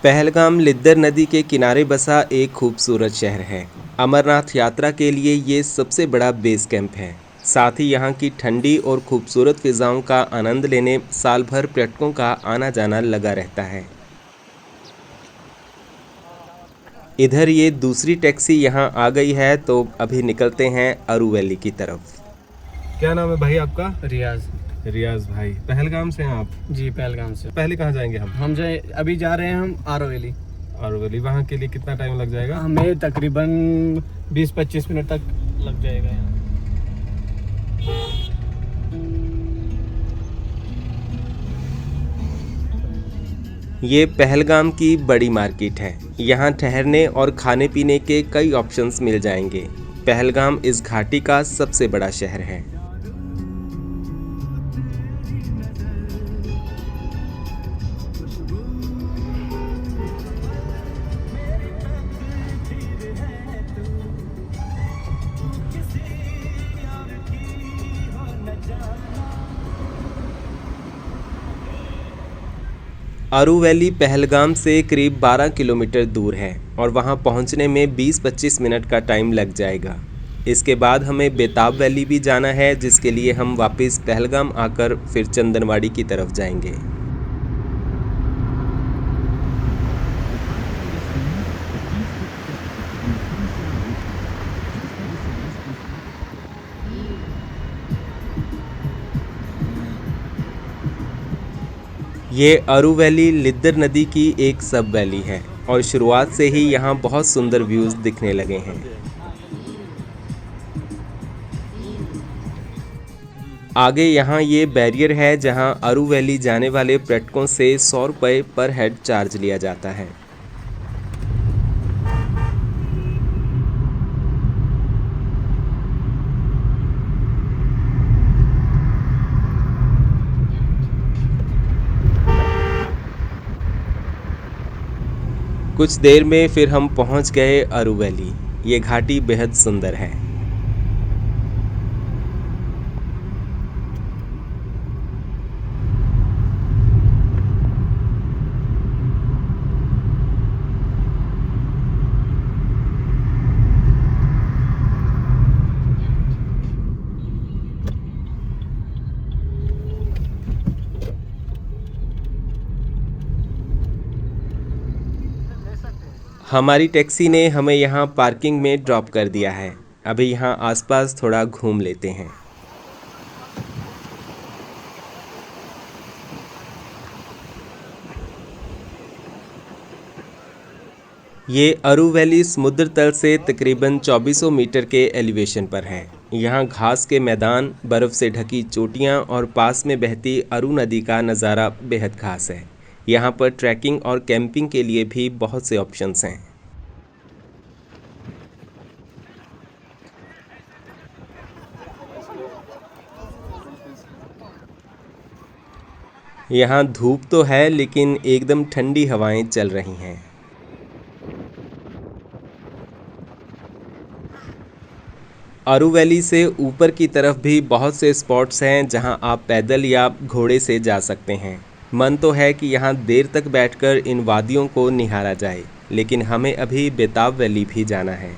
पहलगाम लिद्दर नदी के किनारे बसा एक खूबसूरत शहर है। अमरनाथ यात्रा के लिए ये सबसे बड़ा बेस कैंप है। साथ ही यहाँ की ठंडी और खूबसूरत फिजाओं का आनंद लेने साल भर पर्यटकों का आना जाना लगा रहता है। इधर ये दूसरी टैक्सी यहाँ आ गई है, तो अभी निकलते हैं अरू वैली की तरफ। क्या नाम है भाई आपका? रियाज भाई, पहलगाम से हैं आप? जी, पहलगाम से। पहले कहाँ जाएंगे हम? अभी जा रहे हैं हम आरो वैली। आरो वैली, वहाँ के लिए कितना टाइम लग जाएगा? हमें तकरीबन 20-25 मिनट तक लग जाएगा यहाँ। ये पहलगाम की बड़ी मार्केट है। यहाँ ठहरने और खाने पीने के कई ऑप्शंस मिल जाएंगे। पहलगाम इस घाटी का सबसे बड़ा शहर है। अरू वैली पहलगाम से करीब 12 किलोमीटर दूर है और वहां पहुंचने में 20-25 मिनट का टाइम लग जाएगा। इसके बाद हमें बेताब वैली भी जाना है, जिसके लिए हम वापस पहलगाम आकर फिर चंदनवाड़ी की तरफ जाएंगे। ये अरू वैली लिद्दर नदी की एक सब वैली है और शुरुआत से ही यहाँ बहुत सुंदर व्यूज़ दिखने लगे हैं। आगे यहाँ ये बैरियर है जहाँ अरू वैली जाने वाले पर्यटकों से 100 रुपये पर हेड चार्ज लिया जाता है। कुछ देर में फिर हम पहुंच गए अरू वैली। ये घाटी बेहद सुंदर है। हमारी टैक्सी ने हमें यहाँ पार्किंग में ड्रॉप कर दिया है। अभी यहाँ आसपास थोड़ा घूम लेते हैं। ये अरू वैली समुद्र तल से तकरीबन 2400 मीटर के एलिवेशन पर है। यहाँ घास के मैदान, बर्फ़ से ढकी चोटियाँ और पास में बहती अरू नदी का नज़ारा बेहद खास है। यहाँ पर ट्रैकिंग और कैंपिंग के लिए भी बहुत से ऑप्शंस हैं। यहाँ धूप तो है लेकिन एकदम ठंडी हवाएं चल रही हैं। अरू वैली से ऊपर की तरफ भी बहुत से स्पॉट्स हैं जहाँ आप पैदल या घोड़े से जा सकते हैं। मन तो है कि यहाँ देर तक बैठकर इन वादियों को निहारा जाए, लेकिन हमें अभी बेताब वैली भी जाना है।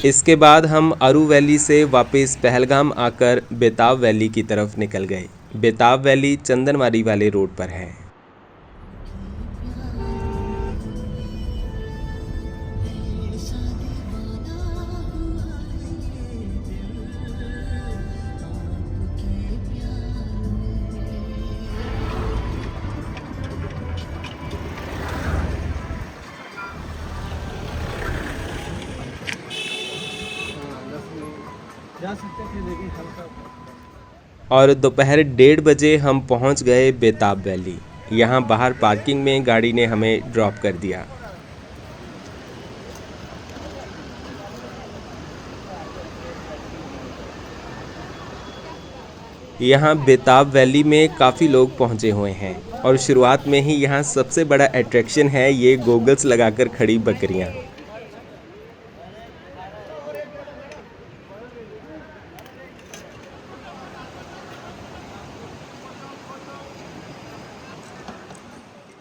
इसके बाद हम अरू वैली से वापस पहलगाम आकर बेताब वैली की तरफ निकल गए। बेताब वैली चंदनवाड़ी वाले रोड पर है। और दोपहर 1:30 बजे हम पहुंच गए बेताब वैली। यहां बाहर पार्किंग में गाड़ी ने हमें ड्रॉप कर दिया। यहां बेताब वैली में काफ़ी लोग पहुंचे हुए हैं और शुरुआत में ही यहां सबसे बड़ा अट्रैक्शन है ये गोगल्स लगाकर खड़ी बकरियां।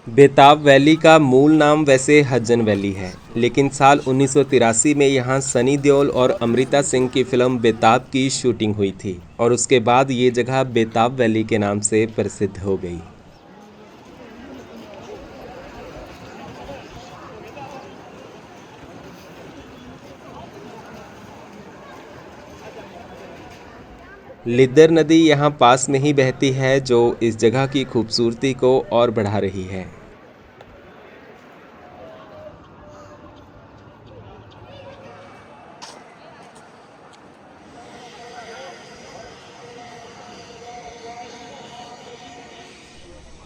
बेताब वैली का मूल नाम वैसे हजन वैली है, लेकिन साल 1983 में यहाँ सनी देओल और अमृता सिंह की फिल्म बेताब की शूटिंग हुई थी और उसके बाद ये जगह बेताब वैली के नाम से प्रसिद्ध हो गई। लिद्दर नदी यहाँ पास में ही बहती है, जो इस जगह की खूबसूरती को और बढ़ा रही है।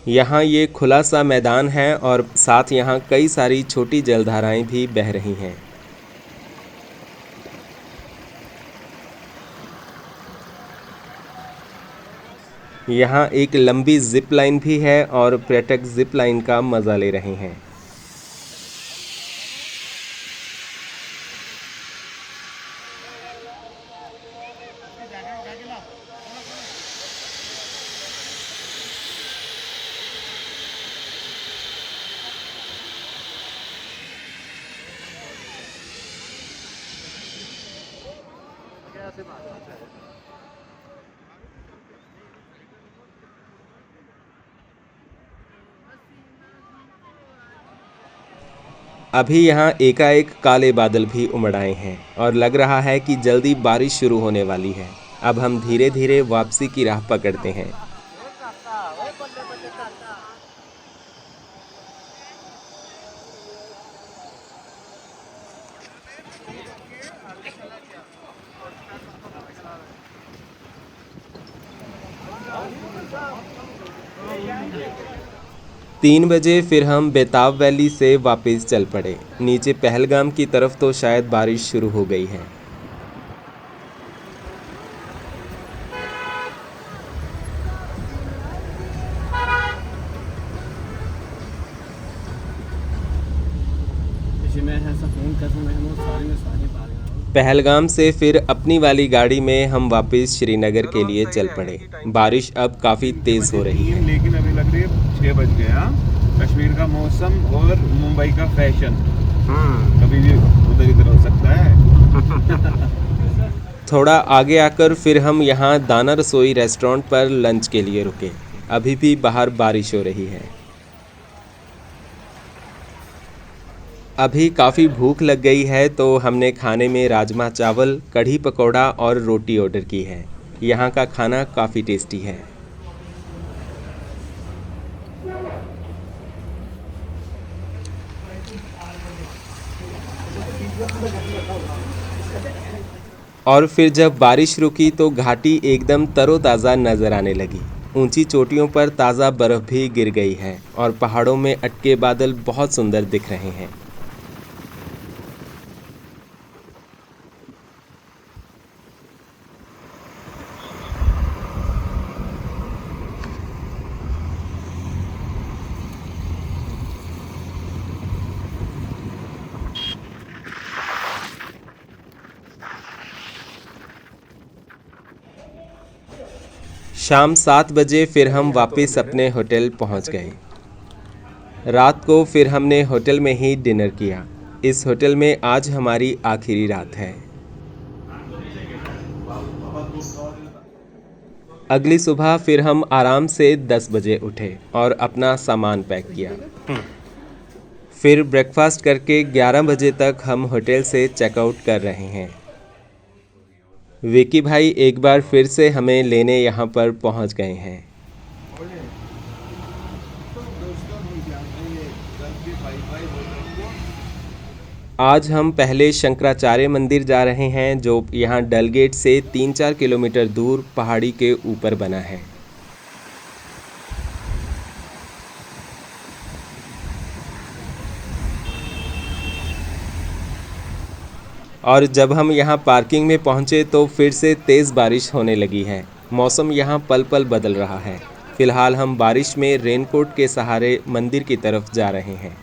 यहाँ ये खुला सा मैदान है और साथ यहाँ कई सारी छोटी जलधाराएं भी बह रही हैं। यहाँ एक लंबी जिप लाइन भी है और पर्यटक जिप लाइन का मज़ा ले रहे हैं। अभी यहाँ एकाएक काले बादल भी उमड़ आए हैं और लग रहा है कि जल्दी बारिश शुरू होने वाली है। अब हम धीरे धीरे वापसी की राह पकड़ते हैं। तीन बजे फिर हम बेताब वैली से वापस चल पड़े। नीचे पहलगाम की तरफ तो शायद बारिश शुरू हो गई है। पहलगाम से फिर अपनी वाली गाड़ी में हम वापस श्रीनगर के लिए चल पड़े। बारिश अब काफ़ी तेज़ हो रही है, लेकिन अभी लग रही है 6 बज गए। कश्मीर का मौसम और मुंबई का फैशन कभी भी उधर इधर हो सकता है। थोड़ा आगे आकर फिर हम यहाँ दाना रसोई रेस्टोरेंट पर लंच के लिए रुके। अभी भी बाहर बारिश हो रही है। अभी काफ़ी भूख लग गई है तो हमने खाने में राजमा चावल, कढ़ी पकौड़ा और रोटी ऑर्डर की है। यहाँ का खाना काफ़ी टेस्टी है। और फिर जब बारिश रुकी तो घाटी एकदम तरोताज़ा नज़र आने लगी। ऊंची चोटियों पर ताज़ा बर्फ़ भी गिर गई है और पहाड़ों में अटके बादल बहुत सुंदर दिख रहे हैं। शाम 7 बजे फिर हम वापस अपने होटल पहुंच गए। रात को फिर हमने होटल में ही डिनर किया। इस होटल में आज हमारी आखिरी रात है। अगली सुबह फिर हम आराम से 10 बजे उठे और अपना सामान पैक किया। फिर ब्रेकफास्ट करके 11 बजे तक हम होटल से चेकआउट कर रहे हैं। विकी भाई एक बार फिर से हमें लेने यहाँ पर पहुँच गए हैं। आज हम पहले शंकराचार्य मंदिर जा रहे हैं, जो यहाँ डल गेट से 3-4 किलोमीटर दूर पहाड़ी के ऊपर बना है। और जब हम यहाँ पार्किंग में पहुँचे तो फिर से तेज़ बारिश होने लगी है। मौसम यहाँ पल पल बदल रहा है। फ़िलहाल हम बारिश में रेनकोट के सहारे मंदिर की तरफ जा रहे हैं।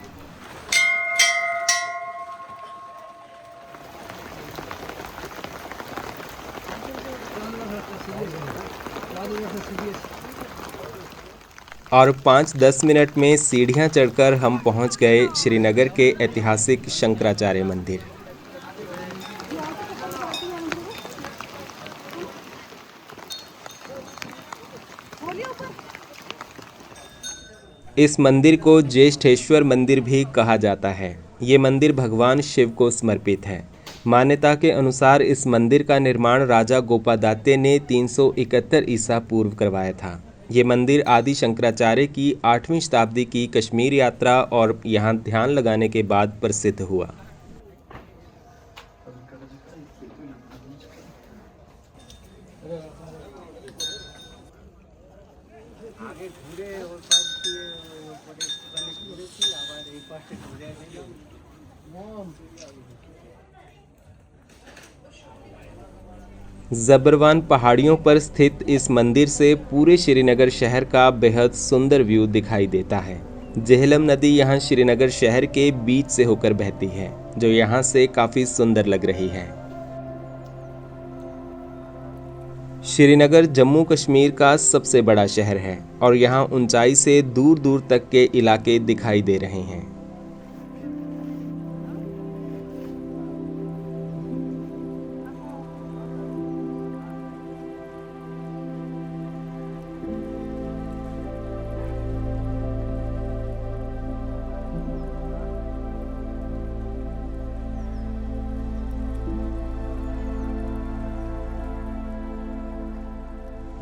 और 5-10 मिनट में सीढ़ियाँ चढ़कर हम पहुँच गए श्रीनगर के ऐतिहासिक शंकराचार्य मंदिर। इस मंदिर को ज्येष्ठेश्वर मंदिर भी कहा जाता है। ये मंदिर भगवान शिव को समर्पित है। मान्यता के अनुसार इस मंदिर का निर्माण राजा गोपादात्य ने 371 ईसा पूर्व करवाया था। ये मंदिर आदि शंकराचार्य की 8वीं शताब्दी की कश्मीर यात्रा और यहाँ ध्यान लगाने के बाद प्रसिद्ध हुआ। ज़बरवान पहाड़ियों पर स्थित इस मंदिर से पूरे श्रीनगर शहर का बेहद सुंदर व्यू दिखाई देता है। जेहलम नदी यहाँ श्रीनगर शहर के बीच से होकर बहती है, जो यहाँ से काफ़ी सुंदर लग रही है। श्रीनगर जम्मू कश्मीर का सबसे बड़ा शहर है और यहाँ ऊंचाई से दूर दूर तक के इलाके दिखाई दे रहे हैं।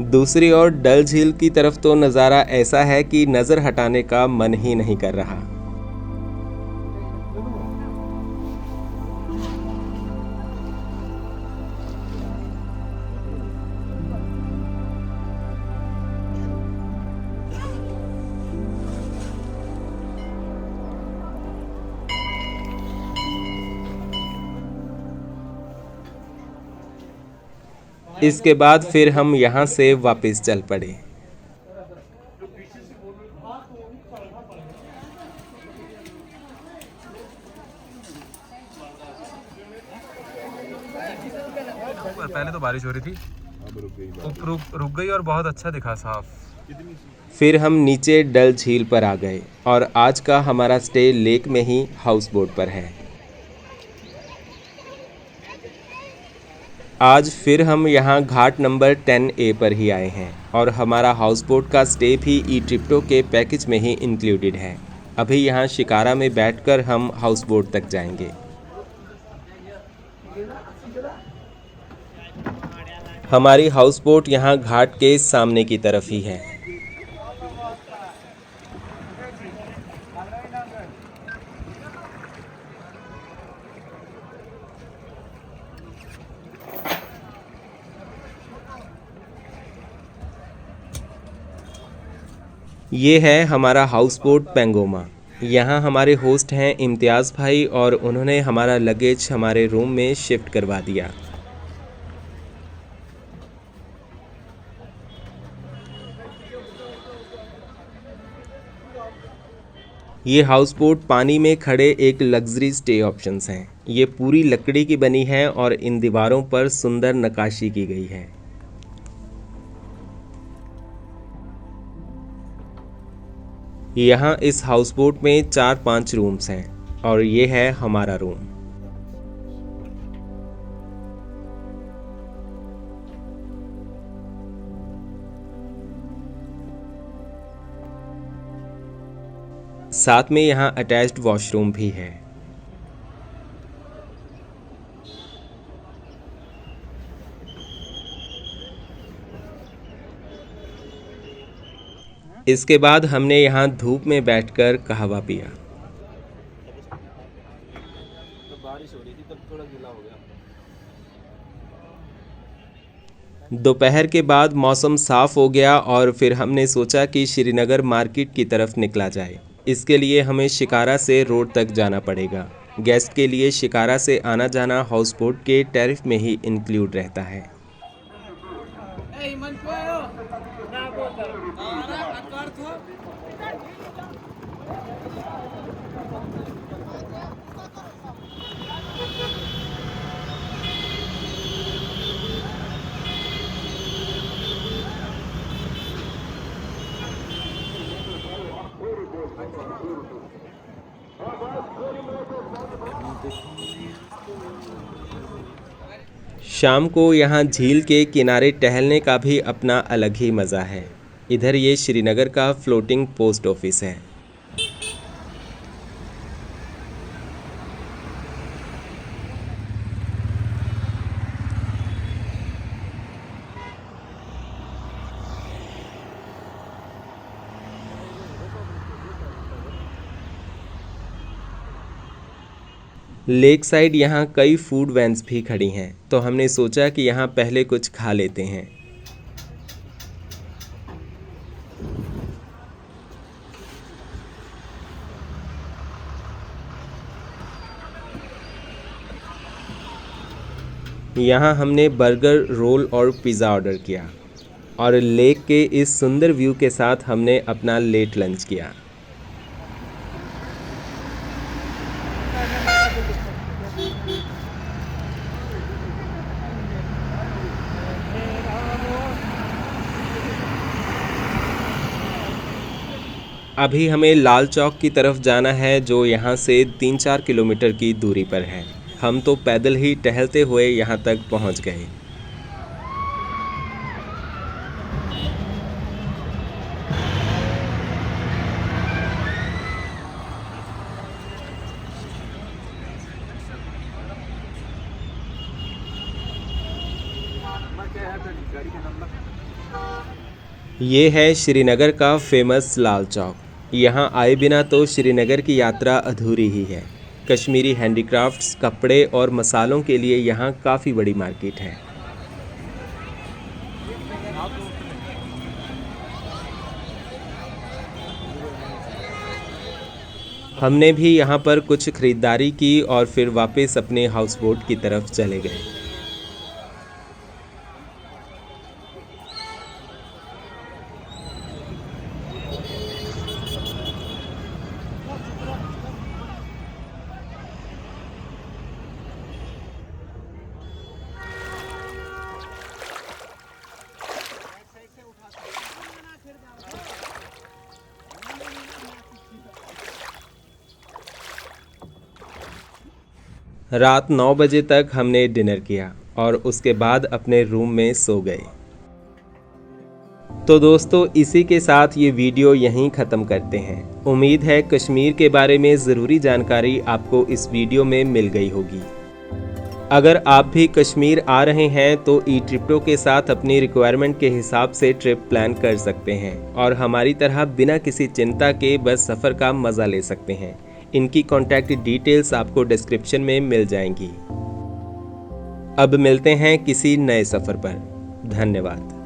दूसरी ओर डल झील की तरफ तो नज़ारा ऐसा है कि नज़र हटाने का मन ही नहीं कर रहा। इसके बाद फिर हम यहाँ से वापस चल पड़े। पहले तो बारिश हो रही थी, रुक गई और बहुत अच्छा दिखा साफ। फिर हम नीचे डल झील पर आ गए और आज का हमारा स्टे लेक में ही हाउस बोट पर है। आज फिर हम यहाँ घाट नंबर 10A पर ही आए हैं और हमारा हाउस बोट का स्टे भी ई ट्रिप्टो के पैकेज में ही इंक्लूडेड है। अभी यहाँ शिकारा में बैठकर हम हाउस बोट तक जाएंगे। हमारी हाउस बोट यहाँ घाट के सामने की तरफ ही है। ये है हमारा हाउस बोट पेंगोमा। यहाँ हमारे होस्ट हैं इम्तियाज़ भाई और उन्होंने हमारा लगेज हमारे रूम में शिफ्ट करवा दिया। ये हाउस बोट पानी में खड़े एक लग्जरी स्टे ऑप्शंस हैं। ये पूरी लकड़ी की बनी है और इन दीवारों पर सुंदर नक्काशी की गई है। यहाँ इस हाउस बोट में 4-5 रूम्स हैं और ये है हमारा रूम। साथ में यहाँ अटैच्ड वॉशरूम भी है। इसके बाद हमने यहाँ धूप में बैठकर कहवा पिया। दोपहर के बाद मौसम साफ हो गया और फिर हमने सोचा कि श्रीनगर मार्केट की तरफ निकला जाए। इसके लिए हमें शिकारा से रोड तक जाना पड़ेगा। गेस्ट के लिए शिकारा से आना जाना हाउस बोट के टैरिफ में ही इंक्लूड रहता है। शाम को यहाँ झील के किनारे टहलने का भी अपना अलग ही मज़ा है। इधर ये श्रीनगर का फ्लोटिंग पोस्ट ऑफिस है। लेक साइड यहाँ कई फूड वैन्स भी खड़ी हैं, तो हमने सोचा कि यहाँ पहले कुछ खा लेते हैं। यहाँ हमने बर्गर, रोल और पिज़्ज़ा ऑर्डर किया और लेक के इस सुंदर व्यू के साथ हमने अपना लेट लंच किया। अभी हमें लाल चौक की तरफ जाना है, जो यहाँ से 3-4 किलोमीटर की दूरी पर है। हम तो पैदल ही टहलते हुए यहाँ तक पहुँच गए। ये है श्रीनगर का फेमस लाल चौक। यहाँ आए बिना तो श्रीनगर की यात्रा अधूरी ही है। कश्मीरी हैंडीक्राफ्ट्स, कपड़े और मसालों के लिए यहाँ काफ़ी बड़ी मार्केट है। हमने भी यहाँ पर कुछ खरीदारी की और फिर वापस अपने हाउस बोट की तरफ चले गए। रात 9 बजे तक हमने डिनर किया और उसके बाद अपने रूम में सो गए। तो दोस्तों, इसी के साथ ये वीडियो यहीं ख़त्म करते हैं। उम्मीद है कश्मीर के बारे में ज़रूरी जानकारी आपको इस वीडियो में मिल गई होगी। अगर आप भी कश्मीर आ रहे हैं तो ई ट्रिप्टो के साथ अपनी रिक्वायरमेंट के हिसाब से ट्रिप प्लान कर सकते हैं और हमारी तरह बिना किसी चिंता के बस सफ़र का मज़ा ले सकते हैं। इनकी कॉन्टैक्ट डिटेल्स आपको डिस्क्रिप्शन में मिल जाएंगी। अब मिलते हैं किसी नए सफ़र पर। धन्यवाद।